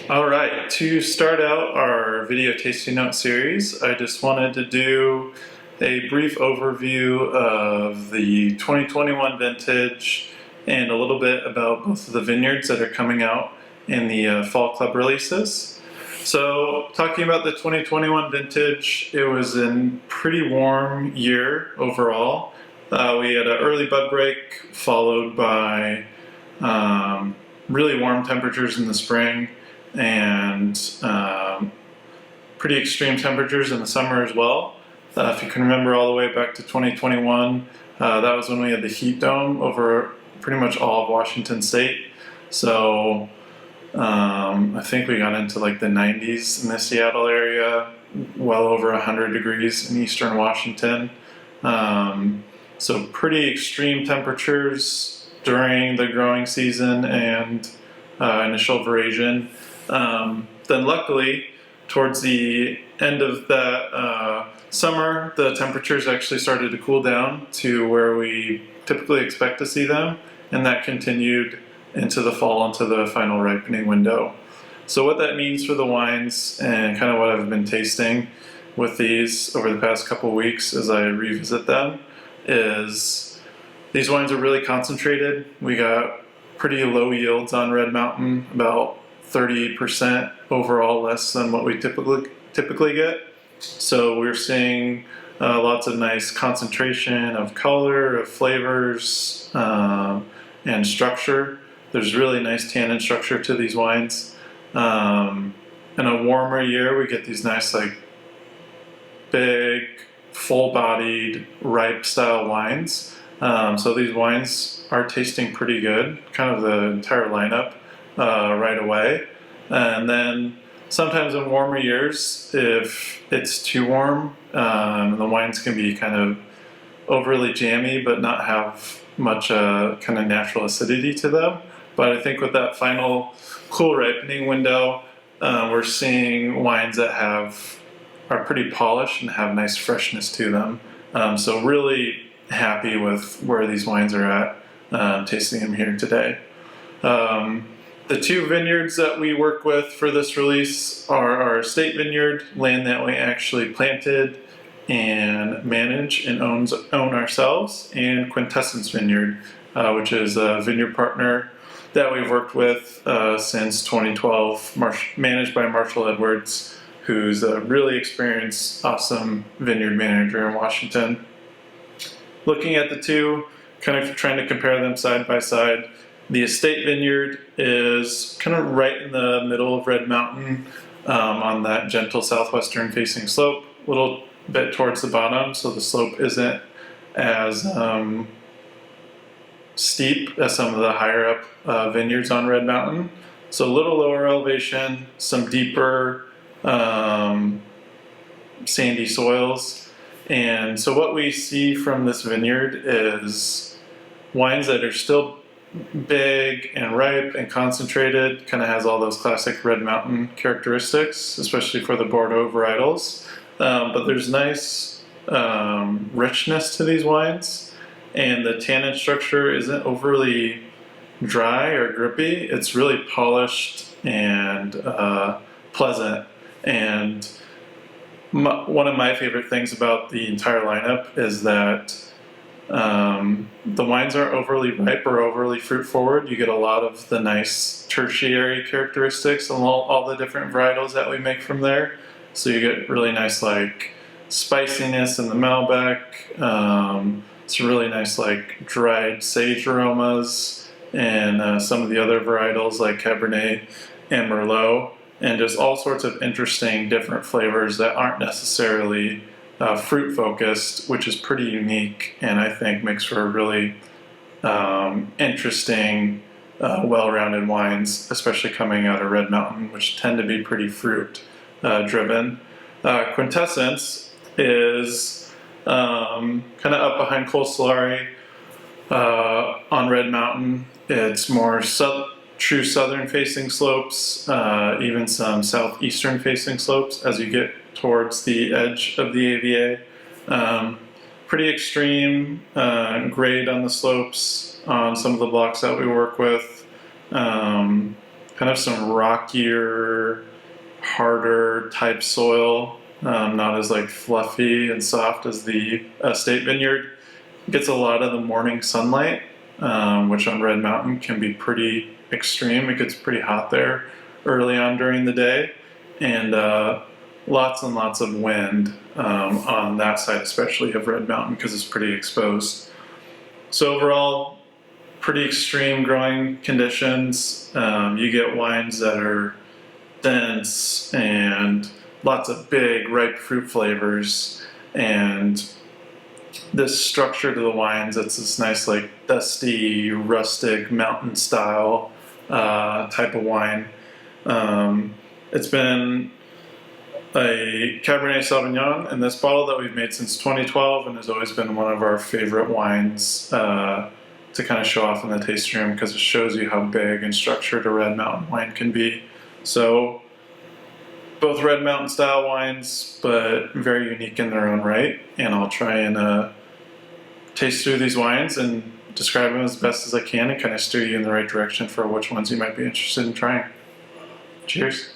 All right, to start out our video tasting note series, I just wanted to do a brief overview of the 2021 vintage and a little bit about both of the vineyards that are coming out in the fall club releases. So talking about the 2021 vintage, it was a pretty warm year overall. We had an early bud break followed by really warm temperatures in the spring and pretty extreme temperatures in the summer as well. If you can remember all the way back to 2021, that was when we had the heat dome over pretty much all of Washington state. So I think we got into like the 90s in the Seattle area, well over 100 degrees in eastern Washington. So pretty extreme temperatures during the growing season and initial veraison. Then luckily, towards the end of that summer, the temperatures actually started to cool down to where we typically expect to see them, and that continued into the fall, into the final ripening window. So what that means for the wines and kind of what I've been tasting with these over the past couple weeks as I revisit them is these wines are really concentrated. We got pretty low yields on Red Mountain, about 30% overall less than what we typically get. So we're seeing lots of nice concentration of color, of flavors, and structure. There's really nice tannin structure to these wines. In a warmer year, we get these nice, like, big, full-bodied, ripe style wines. So these wines are tasting pretty good, kind of the entire lineup right away. And then sometimes in warmer years, if it's too warm, the wines can be kind of overly jammy but not have much kind of natural acidity to them. But I think with that final cool ripening window, we're seeing wines that are pretty polished and have nice freshness to them. So really happy with where these wines are at, tasting them here today. The two vineyards that we work with for this release are our Estate Vineyard, land that we actually planted and manage and own ourselves, and Quintessence Vineyard, which is a vineyard partner that we've worked with since 2012, managed by Marshall Edwards, who's a really experienced, awesome vineyard manager in Washington. Looking at the two, kind of trying to compare them side by side, the Estate Vineyard is kind of right in the middle of Red Mountain on that gentle southwestern facing slope, a little bit towards the bottom, so the slope isn't as steep as some of the higher up vineyards on Red Mountain. So a little lower elevation, some deeper sandy soils. And so what we see from this vineyard is wines that are still big and ripe and concentrated, kind of has all those classic Red Mountain characteristics, especially for the Bordeaux varietals. But there's nice richness to these wines, and the tannin structure isn't overly dry or grippy. It's really polished and pleasant. And one of my favorite things about the entire lineup is that the wines aren't overly ripe or overly fruit forward. You get a lot of the nice tertiary characteristics and all the different varietals that we make from there. So you get really nice like spiciness in the Malbec, some really nice like dried sage aromas, and some of the other varietals like Cabernet and Merlot, and just all sorts of interesting different flavors that aren't necessarily fruit focused, which is pretty unique, and I think makes for really interesting, well-rounded wines, especially coming out of Red Mountain, which tend to be pretty fruit driven. Quintessence is kind of up behind Col Solari on Red Mountain. It's more true southern facing slopes, even some southeastern facing slopes as you get towards the edge of the AVA. Pretty extreme grade on the slopes on some of the blocks that we work with. kind of some rockier, harder type soil, not as like fluffy and soft as the Estate Vineyard. It gets a lot of the morning sunlight, which on Red Mountain can be pretty extreme. It gets pretty hot there early on during the day, and lots and lots of wind on that side, especially of Red Mountain, because it's pretty exposed. So overall, pretty extreme growing conditions. You get wines that are dense and lots of big ripe fruit flavors, and this structure to the wines, it's this nice like dusty, rustic, mountain style type of wine. It's been a Cabernet Sauvignon in this bottle that we've made since 2012, and has always been one of our favorite wines to kind of show off in the tasting room, because it shows you how big and structured a Red Mountain wine can be. So both Red Mountain style wines, but very unique in their own right, and I'll try and taste through these wines and describe them as best as I can, and kind of steer you in the right direction for which ones you might be interested in trying. Cheers.